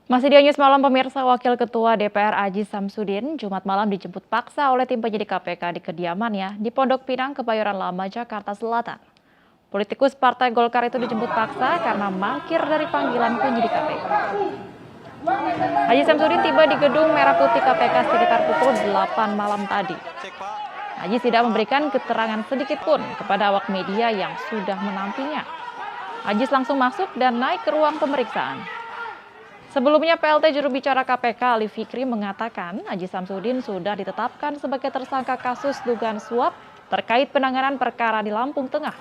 Masih di News Malam pemirsa, Wakil Ketua DPR Aziz Samsudin Jumat malam dijemput paksa oleh tim penyidik KPK di kediamannya di Pondok Pinang, Kebayoran Lama, Jakarta Selatan. Politikus Partai Golkar itu dijemput paksa karena mangkir dari panggilan penyidik KPK. Aziz Samsudin tiba di gedung Merah Putih KPK sekitar pukul 8 malam tadi. Aziz tidak memberikan keterangan sedikit pun kepada awak media yang sudah menantinya. Aziz langsung masuk dan naik ke ruang pemeriksaan. Sebelumnya PLT juru bicara KPK Ali Fikri mengatakan Aziz Samsudin sudah ditetapkan sebagai tersangka kasus dugaan suap terkait penanganan perkara di Lampung Tengah.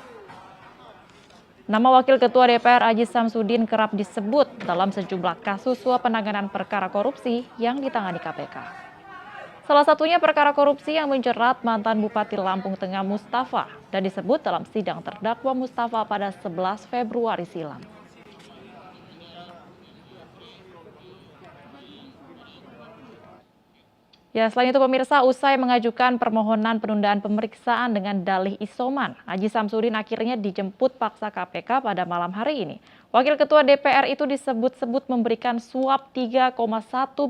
Nama Wakil Ketua DPR Aziz Samsudin kerap disebut dalam sejumlah kasus suap penanganan perkara korupsi yang ditangani KPK. Salah satunya perkara korupsi yang menjerat mantan Bupati Lampung Tengah Mustafa dan disebut dalam sidang terdakwa Mustafa pada 11 Februari silam. Ya, selain itu pemirsa, usai mengajukan permohonan penundaan pemeriksaan dengan dalih isoman, Aziz Samsudin akhirnya dijemput paksa KPK pada malam hari ini. Wakil Ketua DPR itu disebut-sebut memberikan suap 3,1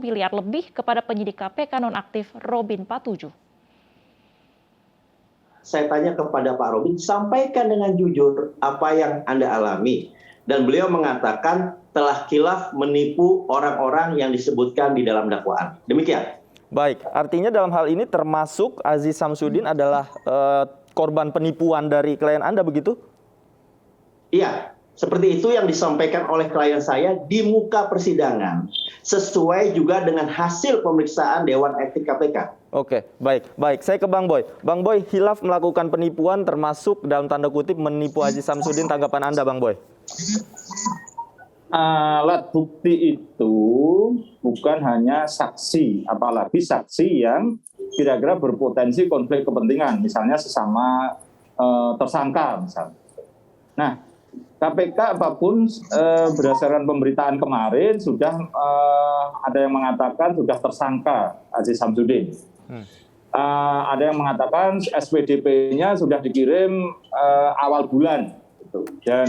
miliar lebih kepada penyidik KPK nonaktif Robin Patujuh. Saya tanya kepada Pak Robin, sampaikan dengan jujur apa yang Anda alami. Dan beliau mengatakan telah khilaf menipu orang-orang yang disebutkan di dalam dakwaan. Demikian. Baik, artinya dalam hal ini termasuk Aziz Samsudin adalah korban penipuan dari klien Anda, begitu? Iya, seperti itu yang disampaikan oleh klien saya di muka persidangan, sesuai juga dengan hasil pemeriksaan Dewan Etik KPK. Oke, baik. Saya ke Bang Boy. Bang Boy, khilaf melakukan penipuan termasuk dalam tanda kutip menipu Aziz Samsudin, tanggapan Anda, Bang Boy? Alat bukti itu bukan hanya saksi, apalagi saksi yang kira-kira berpotensi konflik kepentingan, misalnya sesama tersangka misalnya. Nah, KPK apapun berdasarkan pemberitaan kemarin sudah ada yang mengatakan sudah tersangka Aziz Samsudin. Ada yang mengatakan SPDP-nya sudah dikirim awal bulan gitu. Dan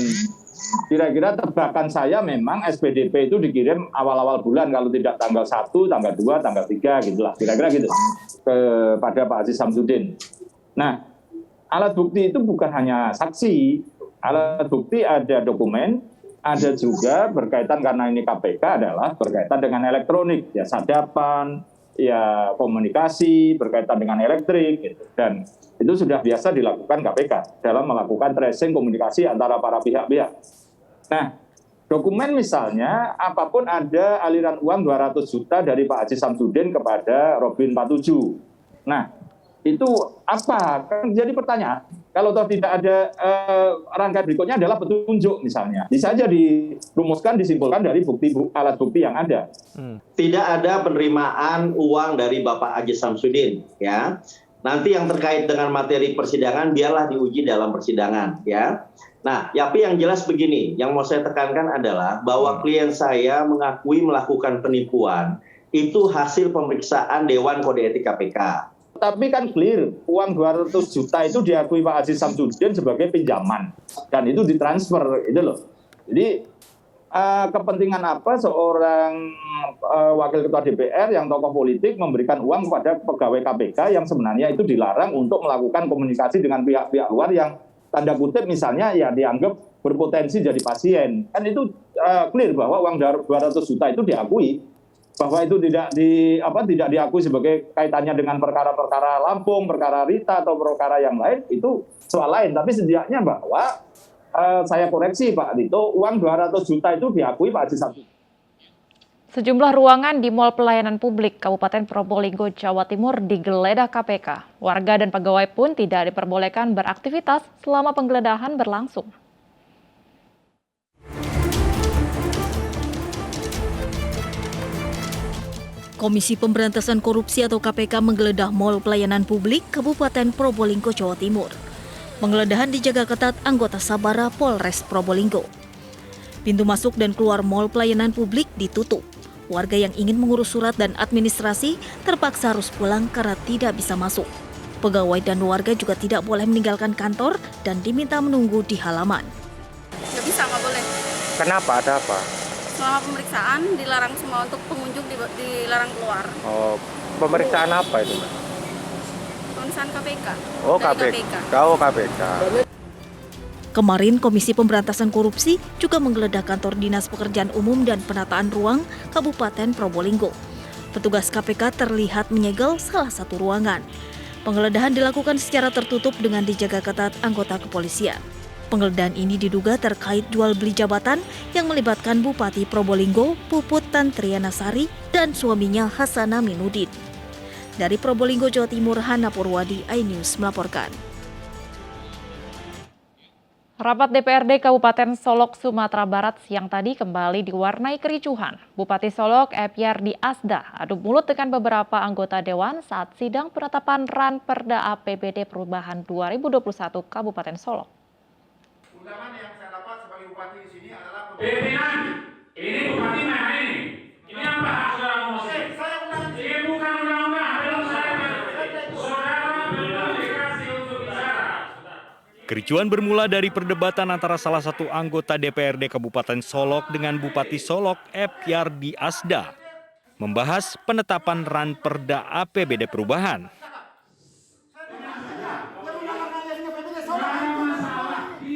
kira-kira tebakan saya memang SPDP itu dikirim awal-awal bulan, kalau tidak tanggal 1, tanggal 2, tanggal 3 gitulah, kira-kira gitu kepada Pak Aziz Samsudin. Nah, alat bukti itu bukan hanya saksi, alat bukti ada dokumen, ada juga berkaitan karena ini KPK adalah berkaitan dengan elektronik, ya sadapan, ya komunikasi, berkaitan dengan elektrik gitu. Dan itu sudah biasa dilakukan KPK dalam melakukan tracing komunikasi antara para pihak-pihak. Nah, dokumen misalnya apapun ada aliran uang 200 juta dari Pak Aziz Samsudin kepada Robin Patujuh. Nah, itu apa? Kan jadi pertanyaan. Kalau toh tidak ada rangkaian berikutnya adalah petunjuk misalnya. Bisa saja dirumuskan, disimpulkan dari alat bukti yang ada. Tidak ada penerimaan uang dari Bapak Aziz Samsudin, ya. Nanti yang terkait dengan materi persidangan biarlah diuji dalam persidangan, ya. Nah, tapi yang jelas begini, yang mau saya tekankan adalah bahwa klien saya mengakui melakukan penipuan itu hasil pemeriksaan Dewan Kode Etik KPK. Tapi kan clear, uang 200 juta itu diakui Pak Aziz Samsudin sebagai pinjaman. Dan itu ditransfer, itu loh. Jadi kepentingan apa seorang wakil ketua DPR yang tokoh politik memberikan uang kepada pegawai KPK yang sebenarnya itu dilarang untuk melakukan komunikasi dengan pihak-pihak luar yang tanda kutip misalnya ya dianggap berpotensi jadi pasien. Kan itu clear bahwa uang 200 juta itu diakui, bahwa itu tidak diakui sebagai kaitannya dengan perkara-perkara Lampung, perkara Rita atau perkara yang lain, itu soal lain. Tapi setidaknya bahwa saya koreksi Pak Tito, uang 200 juta itu diakui Pak Aziz Samsudin. Sejumlah ruangan di Mall Pelayanan Publik Kabupaten Probolinggo, Jawa Timur digeledah KPK. Warga dan pegawai pun tidak diperbolehkan beraktivitas selama penggeledahan berlangsung. Komisi Pemberantasan Korupsi atau KPK menggeledah Mall Pelayanan Publik Kabupaten Probolinggo, Jawa Timur. Penggeledahan dijaga ketat anggota Sabara Polres Probolinggo. Pintu masuk dan keluar Mall Pelayanan Publik ditutup. Warga yang ingin mengurus surat dan administrasi terpaksa harus pulang karena tidak bisa masuk. Pegawai dan warga juga tidak boleh meninggalkan kantor dan diminta menunggu di halaman. Nggak bisa, nggak boleh. Kenapa? Ada apa? selama pemeriksaan dilarang semua untuk pengunjung dilarang keluar. Oh, pemeriksaan apa itu, Mbak? Pemeriksaan KPK. Oh, Dari KPK. Oh, KPK. Kemarin Komisi Pemberantasan Korupsi juga menggeledah kantor Dinas Pekerjaan Umum dan Penataan Ruang Kabupaten Probolinggo. Petugas KPK terlihat menyegel salah satu ruangan. Penggeledahan dilakukan secara tertutup dengan dijaga ketat anggota kepolisian. Penggeledahan ini diduga terkait jual beli jabatan yang melibatkan Bupati Probolinggo, Puput Tantriana Sari, dan suaminya Hasana Minudin. Dari Probolinggo, Jawa Timur, Hana Purwadi, iNews melaporkan. Rapat DPRD Kabupaten Solok, Sumatera Barat siang tadi kembali diwarnai kericuhan. Bupati Solok, Epyardi Asda, adu mulut dengan beberapa anggota Dewan saat sidang penetapan Ranperda APBD Perubahan 2021 Kabupaten Solok. Undangan yang saya dapat sebagai bupati di sini adalah pimpinan. Ini bupati mana ini? Ini apa hak saudara ngomong sini? Ini bukan undang-undang. Belum saudara belum dikasih untuk bicara. Kericuan bermula dari perdebatan antara salah satu anggota DPRD Kabupaten Solok dengan Bupati Solok, Epyardi Asda, membahas penetapan Ranperda APBD Perubahan.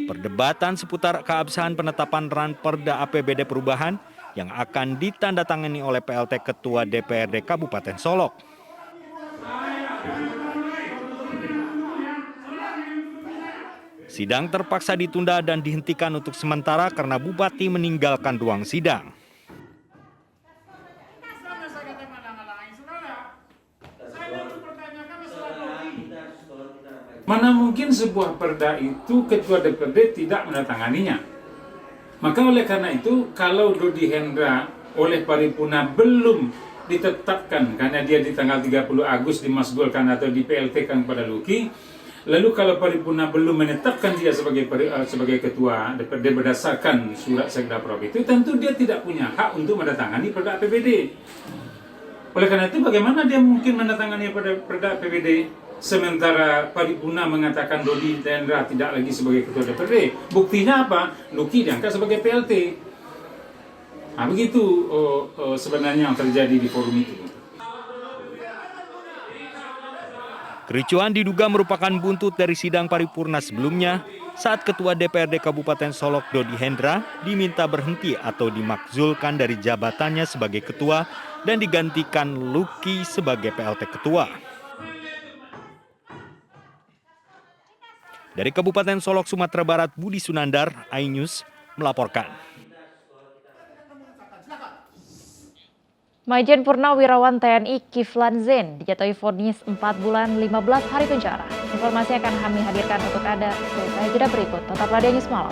Perdebatan seputar keabsahan penetapan Ranperda APBD Perubahan yang akan ditandatangani oleh PLT Ketua DPRD Kabupaten Solok. Sidang terpaksa ditunda dan dihentikan untuk sementara karena Bupati meninggalkan ruang sidang. Mana mungkin sebuah perda itu ketua DPRD tidak menandatanganinya. Maka oleh karena itu, kalau Dodi Hendra oleh paripurna belum ditetapkan karena dia di tanggal 30 Agustus dimasgulkan atau di PLT-kan kepada Luki, lalu kalau paripurna belum menetapkan dia sebagai ketua DPRD berdasarkan surat Sekda Prov itu, tentu dia tidak punya hak untuk menandatangani perda APBD. Oleh karena itu, bagaimana dia mungkin menandatangani perda APBD sementara paripurna mengatakan Dodi Hendra tidak lagi sebagai ketua DPRD? Buktinya apa? Luki diangkat sebagai PLT. Nah, begitu sebenarnya yang terjadi di forum itu. Kericuhan diduga merupakan buntut dari sidang paripurna sebelumnya saat Ketua DPRD Kabupaten Solok Dodi Hendra diminta berhenti atau dimakzulkan dari jabatannya sebagai ketua dan digantikan Luki sebagai PLT Ketua. Dari Kabupaten Solok, Sumatera Barat, Budi Sunandar, iNews melaporkan. Maijen Purnawirawan TNI Kiflan Zain dijatuhi vonis 4 bulan 15 hari penjara. Informasi akan kami hadirkan untuk Anda setelah jeda berikut. Tetaplah di News Malam.